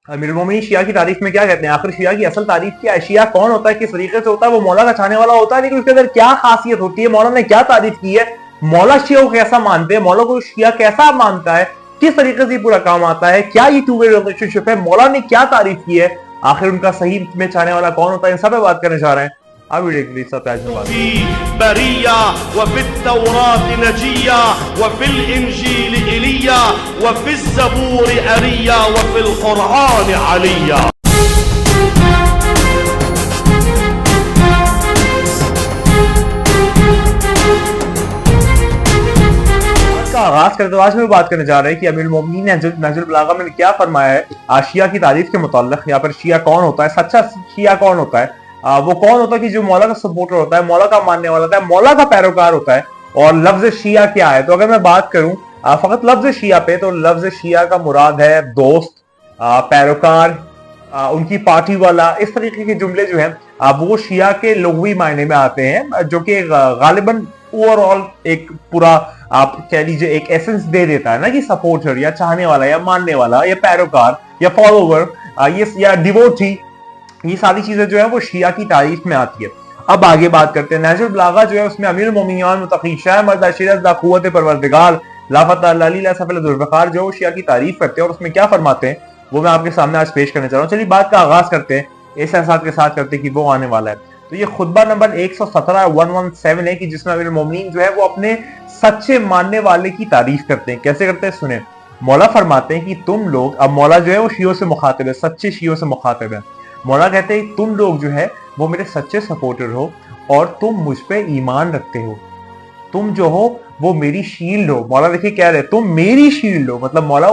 अमीरुल मोमिनीन शिया की तारीफ में क्या कहते हैं? आखिर शिया की असल तारीफ क्या है? शिया कौन होता है, किस तरीके से होता है? वो मौला का चाहने वाला होता है, लेकिन उसके अंदर क्या खासियत होती है, मौला ने क्या तारीफ की है, मौला शिया को कैसा मानते हैं, मौला को शिया कैसा मानता है, किस तरीके से पूरा काम आता है, क्या ये टू वे रिलेशनशिप है, मौला ने क्या तारीफ की है, आखिर उनका सही में चाहने वाला कौन होता है, इन सब पे बात करने जा रहे हैं। अब वीडियो के लिए सब में बात बरिया वफ़ित्तौरात नजिया वफ़िल इंजील इलिया वफ़िज़्ज़बूर अरिया वफ़िल क़ुरआन अलिया। आगाज करते तो आज में बात करने जा रहे हैं कि अमीरुल मोमिनीन ने नहजुल बलागा में क्या फरमाया है शिया की तारीफ के मुताल्लिक। यहाँ पर शिया कौन होता है, सच्चा शिया कौन होता है, वो कौन होता है कि जो मौला का सपोर्टर होता है, मौला का मानने वाला होता है, मौला का पैरोकार होता है। और लफ्ज शिया क्या है? तो अगर मैं बात करूं फकत लफ्ज शिया पे, तो लफ्ज शिया का मुराद है दोस्त, पैरोकार, उनकी पार्टी वाला, इस तरीके के जुमले जो है वो शिया के लुग़वी मायने में आते हैं, जो कि गालिबन ओवरऑल एक पूरा आप कह लीजिए एक एसेंस दे देता है ना कि सपोर्टर या चाहने वाला या मानने वाला या पैरोकार या फॉलोवर या डिवोटी, ये सारी चीजें जो है वो शिया की तारीफ में आती है। अब आगे बात करते हैं। नहजुल बलागा जो है उसमें अमीरुल मोमिनीन मुतक़ी शाह मर्द अशीरत दा क़ुव्वत परवरदिगार ला फ़ता ला ली ला सफ़ल ज़ुल्फ़िकार जो शिया की तारीफ करते हैं और उसमें क्या फरमाते हैं वो मैं आपके सामने आज पेश करने जा रहा हूँ। चलिए बात का आगाज करते हैं इस एहसास के साथ करते हैं कि वो आने वाला है। तो ये खुतबा नंबर 117 है कि जिसमें अमीरुल मोमिनीन जो है वो अपने सच्चे मानने वाले की तारीफ करते हैं। कैसे करते हैं सुने। मौला फरमाते हैं कि तुम लोग, अब मौला जो है वो शियों से मुखातिब है, सच्चे शियों से मुखातिब है। मौला कहते हैं तुम लोग जो है वो मेरे सच्चे सपोर्टर हो और तुम मुझ पे ईमान रखते हो, तुम जो हो वो मेरी शील्ड हो। मौला देखिए कह रहे तुम मेरी शील्ड हो, मतलब मौला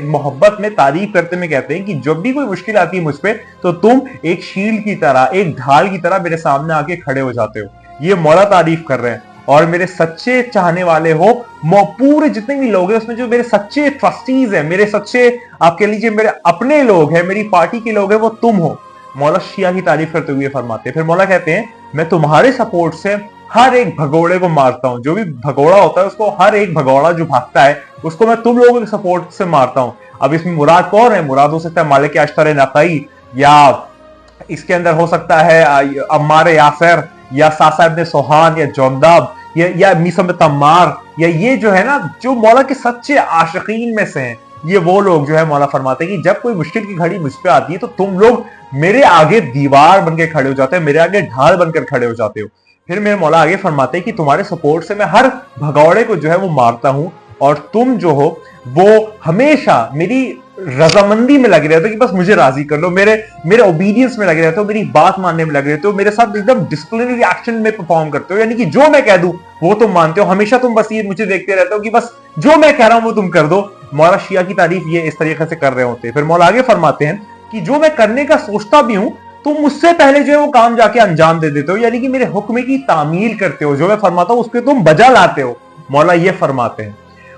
मोहब्बत में तारीफ करते में कहते हैं कि जब भी कोई मुश्किल आती है मुझ पे तो तुम एक शील्ड की तरह, एक ढाल की तरह मेरे सामने आके खड़े हो जाते हो। ये मौला तारीफ कर रहे हैं। और मेरे सच्चे चाहने वाले हो, पूरे जितने भी लोग हैं उसमें जो मेरे सच्चे ट्रस्टीज हैं, मेरे सच्चे आप कह लीजिए मेरे अपने लोग हैं, मेरी पार्टी के लोग हैं, वो तुम हो। मौला शिया की तारीफ करते हुए फरमाते हैं। फिर मौला कहते हैं मैं तुम्हारे सपोर्ट से हर एक भगोड़े को मारता हूं, जो भी भगोड़ा होता है उसको, हर एक भगोड़ा जो भागता है उसको मैं तुम लोगों के सपोर्ट से मारता हूं। अब इसमें मुराद कौन है? मुराद हो सकता है मालिक अश्तर नकई, या इसके अंदर हो सकता है अम्मार यासर या सासा इब्न सोहान या जोंदाब या मीसम तम्मार, या ये जो है ना जो मौला के सच्चे आशिकीन में से हैं, ये वो लोग जो है मौला फरमाते हैं कि जब कोई मुश्किल की घड़ी मुझ पे आती है तो तुम लोग मेरे आगे दीवार बनकर खड़े हो जाते हो, मेरे आगे ढाल बनकर खड़े हो जाते हो। फिर मेरे मौला आगे फरमाते हैं कि तुम्हारे सपोर्ट से मैं हर भगौड़े को जो है वो मारता हूं और तुम जो हो वो हमेशा मेरी रजामंदी में लगे रहते हो कि बस मुझे राजी कर लो, मेरे ओबीडियंस में लगे रहते हो, मेरी बात मानने में लगे रहते हो, मेरे साथ एकदम डिसिप्लिनरी एक्शन में परफॉर्म करते हो, यानी कि जो मैं कह दूं वो तुम मानते हो। हमेशा तुम बस ये मुझे देखते रहते हो कि बस जो मैं कह रहा हूं वो तुम कर दो। मौला शिया की तारीफ ये इस तरीके से कर रहे होते हैं। फिर मौला आगे फरमाते हैं कि जो मैं करने का सोचता भी हूं तुम मुझसे पहले जो है वो काम जाके अंजाम दे देते हो, यानी कि मेरे हुक्म की तामील करते हो, जो मैं फरमाता हूं उसके तुम बजा लाते हो। मौला ये फरमाते हैं।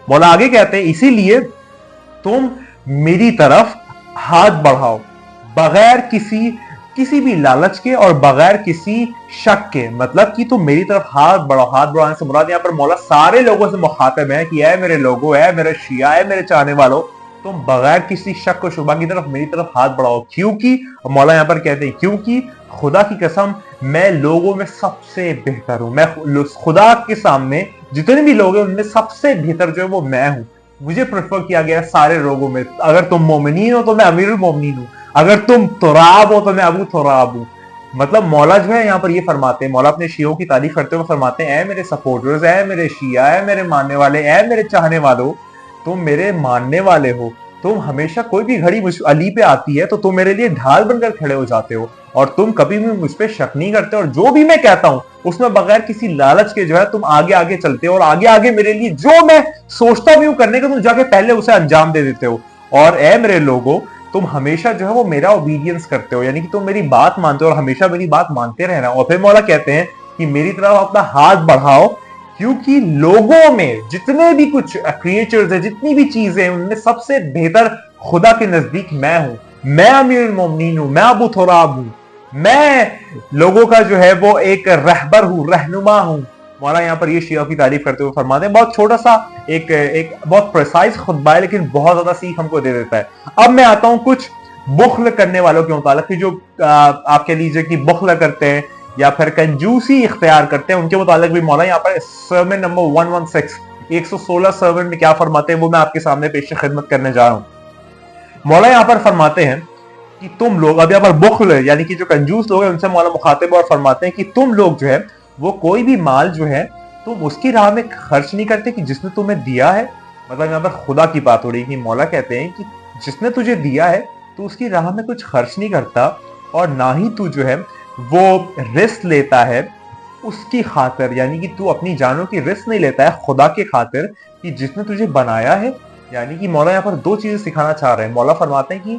मौला आगे कहते हैं इसीलिए तुम मेरी तरफ हाथ बढ़ाओ बगैर किसी भी लालच के और बगैर किसी शक के, मतलब कि तुम मेरी तरफ हाथ बढ़ाओ। हाथ बढ़ाने से मुराद यहाँ पर मौला सारे लोगों से मुखातिब है कि ऐ मेरे लोगों, ऐ मेरे शिया, ऐ मेरे चाहने वालों, तुम बगैर किसी शक और शुबा की तरफ मेरी तरफ हाथ बढ़ाओ। क्योंकि मौला यहाँ पर कहते हैं क्योंकि खुदा की कसम मैं लोगों में सबसे बेहतर हूं, मैं खुदा के सामने जितने भी लोग हैं उनमें सबसे बेहतर जो है वो मैं हूं। मुझे प्रेफर किया गया सारे लोगों में। अगर तुम मोमिनीन हो तो मैं अमीरुल मोमिनीन हूं, अगर तुम तुराब हो तो मैं अबू तुराब हूं। मतलब मौला जो है यहाँ पर ये फरमाते हैं, मौला अपने शियों की तारीफ करते हुए फरमाते हैं ऐ मेरे सपोर्टर्स, ऐ मेरे शिया, ऐ मेरे मानने वाले, ऐ मेरे चाहने वालों, तुम मेरे मानने वाले हो, तुम हमेशा कोई भी घड़ी मुझ अली पे आती है तो तुम मेरे लिए ढाल बनकर खड़े हो जाते हो और तुम कभी भी मुझ पे शक नहीं करते और जो भी मैं कहता हूं उसमें बगैर किसी लालच के जो है तुम आगे आगे चलते हो और आगे आगे मेरे लिए जो मैं सोचता भी हूं करने का तुम जाके पहले उसे अंजाम दे देते हो। और ऐ मेरे लोगों तुम हमेशा जो है वो मेरा ओबीडियंस करते हो, यानी कि तुम मेरी बात मानते हो और हमेशा मेरी बात मानते रहना। और फिर मौला कहते हैं कि मेरी तरफ अपना हाथ बढ़ाओ क्योंकि लोगों में जितने भी कुछ क्रिएचर्स है, जितनी भी चीजें हैं, उनमें सबसे बेहतर खुदा के नजदीक मैं हूं। मैं अमीरुल मोमिनीन हूं, मैं अबू तुराब हूं, मैं लोगों का जो है वो एक रहबर हूं, रहनुमा हूं। मौला यहाँ पर ये शिया की तारीफ करते हुए फरमाते हैं। बहुत छोटा सा एक बहुत प्रिसाइज खुतबा है लेकिन बहुत ज्यादा सीख हमको दे देता है। अब मैं आता हूं कुछ बुख्ल करने वालों के मुतालिक की जो आप कह लीजिए कि बुख्ल करते हैं या फिर कंजूसी इख्तियार करते हैं, उनके मुतालिक भी मौला यहाँ पर सर्मन नंबर 116 116 सर्मन में क्या फरमाते हैं वो मैं आपके सामने पेश खिदमत करने जा रहा हूं। मौला यहाँ पर फरमाते हैं कि तुम लोग, अब यहाँ पर बुख्ल यानी कि जो कंजूस लोग हैं उनसे मौला मुखातिब और फरमाते हैं कि तुम लोग जो है वो कोई भी माल जो है तुम उसकी राह में खर्च नहीं करते कि जिसने तुम्हें दिया है। मतलब यहाँ पर खुदा की बात हो रही है कि मौला कहते हैं कि जिसने तुझे दिया है तो उसकी राह में कुछ खर्च नहीं करता, और ना ही तू जो है वो रिस्क लेता है उसकी खातिर, यानी कि तू अपनी जानों की रिस्क नहीं लेता है खुदा के खातिर कि जिसने तुझे बनाया है। यानी कि मौला यहाँ पर दो चीजें सिखाना चाह रहे हैं। मौला फरमाते हैं कि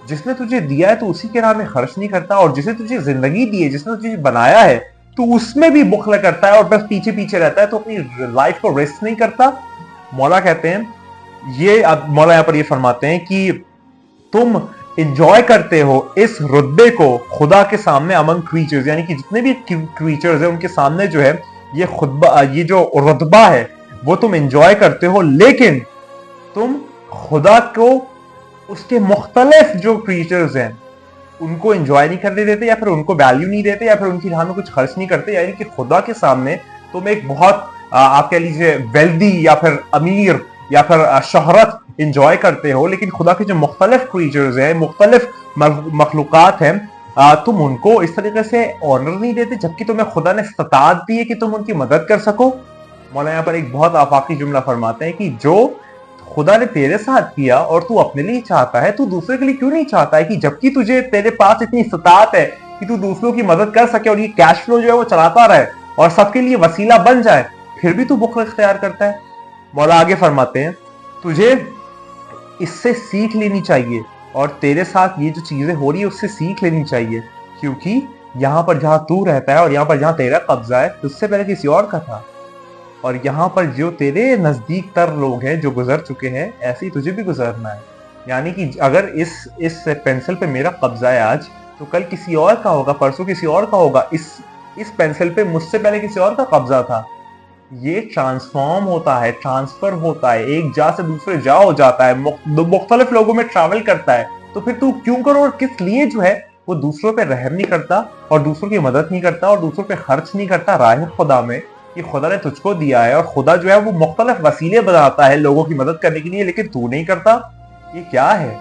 जिसने तुझे दिया है तो उसी के राह में खर्च नहीं करता, और जिसने तुझे जिंदगी दी है, जिसने तुझे बनाया है, तो उसमें भी बुख्ल करता है और बस पीछे पीछे रहता है, तो अपनी लाइफ को रिस्क नहीं करता। मौला कहते हैं ये, अब मौला यहाँ पर ये फरमाते हैं कि तुम इंजॉय करते हो इस रुतबे को खुदा के सामने अमंग क्रीचर्स, यानी कि जितने भी क्रीचर्स हैं उनके सामने जो है ये खुतबा, ये जो रुतबा है वो तुम इंजॉय करते हो, लेकिन तुम खुदा को उसके मुख्तलिफ जो क्रीचर्स हैं उनको एंजॉय नहीं करने देते, या फिर उनको वैल्यू नहीं देते, या फिर उनकी राह में कुछ खर्च नहीं करते। यानी कि खुदा के सामने तुम एक बहुत आप कह लीजिए वेल्दी या फिर अमीर या फिर शोहरत इंजॉय करते हो, लेकिन खुदा के जो मुख्तलिफ क्रीचर्स हैं, मुख्तलिफ मखलूकात हैं, तुम उनको इस तरीके से ऑनर नहीं देते, जबकि तुम्हें खुदा ने इस्तात दी है कि तुम उनकी मदद कर सको। मौला यहाँ पर एक बहुत आफाकी जुमला फरमाते हैं कि जो खुदा ने तेरे साथ किया और तू अपने लिए चाहता है, तू दूसरे के लिए क्यों नहीं चाहता है कि जबकि तुझे तेरे पास इतनी इस्तात है कि तू दूसरों की मदद कर सके और ये कैश फ्लो जो है वो चलाता रहे और सबके लिए वसीला बन जाए, फिर भी तू बुख्ल इख्तियार करता है। मौला आगे फरमाते हैं तुझे इससे सीख लेनी चाहिए, और तेरे साथ ये जो चीजें हो रही है उससे सीख लेनी चाहिए, क्योंकि यहाँ पर जहां तू रहता है और यहाँ पर जहां तेरा कब्जा है उससे पहले किसी और का था, और यहाँ पर जो तेरे नजदीक तर लोग हैं जो गुजर चुके हैं, ऐसे ही तुझे भी गुजरना है। यानी कि अगर इस पेंसिल पे मेरा कब्जा है आज, तो कल किसी और का होगा, परसों किसी और का होगा। इस पेंसिल पे मुझसे पहले किसी और का कब्जा था। ये ट्रांसफॉर्म होता है, ट्रांसफर होता है, एक जा से दूसरे जा हो जाता है, मुख्तलिफ लोगों में ट्रैवल करता है। तो फिर तू क्यों करो और किस लिए जो है वो दूसरों पे रहम नहीं करता और दूसरों की मदद नहीं करता और दूसरों पे खर्च नहीं करता राह खुदा में, कि खुदा ने तुझको दिया है और खुदा जो है वो मुख्तलिफ वसीले बनाता है लोगों की मदद करने के लिए, लेकिन तू नहीं करता। ये क्या है?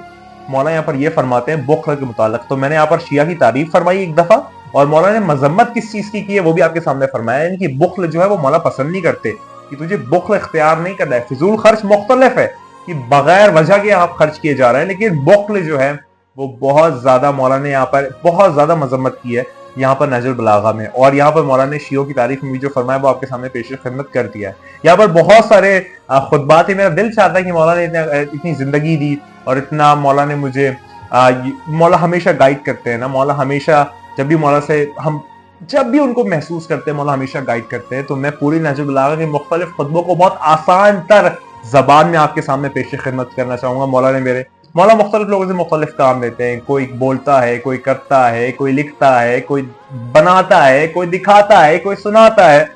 मौला यहाँ पर ये फरमाते हैं बुख्ल के मुतालिक। तो मैंने यहाँ पर शिया की तारीफ फरमाई एक दफा, और मौला ने मजम्मत किस चीज की है वो भी आपके सामने फरमाया। यानी कि बुख्ल जो है वो मौला पसंद नहीं करते, कि तुझे बुख्ल इख्तियार नहीं करना है। फिजूल खर्च मुख्तलिफ है कि बगैर वजह के आप खर्च किए जा रहे हैं, लेकिन बुख्ल जो है वो बहुत ज्यादा मौला ने यहाँ पर बहुत ज्यादा मजम्मत की है यहाँ पर नहजुल बलागा में। और यहाँ पर मौला ने शियों की तारीफ में भी जो फरमाया वो आपके सामने पेश खिदमत कर दिया है। यहाँ पर बहुत सारे खुतबात है। मेरा दिल चाहता है कि मौला ने इतनी जिंदगी दी और इतना मौला ने मुझे मौला हमेशा गाइड करते हैं ना, मौला हमेशा जब भी मौला से हम जब भी उनको महसूस करते हैं मौला हमेशा गाइड करते हैं। तो मैं पूरी नहजुल बलागा के मुख्तलिफ खुतबों को बहुत आसान तर जबान में आपके सामने पेश खिदमत करना चाहूंगा। मौला मुख्तलिफ लोगों से मुख्तलिफ काम देते हैं, कोई बोलता है, कोई करता है, कोई लिखता है, कोई बनाता है, कोई दिखाता है, कोई सुनाता है।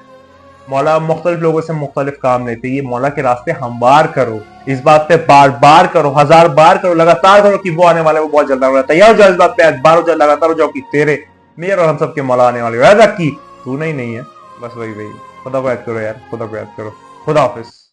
मौला मुख्तलिफ लोगों से मुख्तलिफ काम लेते हैं। ये मौला के रास्ते हमवार करो, इस बात पे बार बार करो, 1000 बार करो, लगातार करो कि वो आने वाला है, वो बहुत जल्द आने वाला है। तैयार हो जाओ इस बात पे, आज बार हो जाओ, लगातार हो जाओ कि तेरे मेरे और हम सब के मौला आने वाले। वैसा की तू नहीं है, बस वही। खुदा को याद करो यार, खुदा को याद करो। खुदा हाफिज।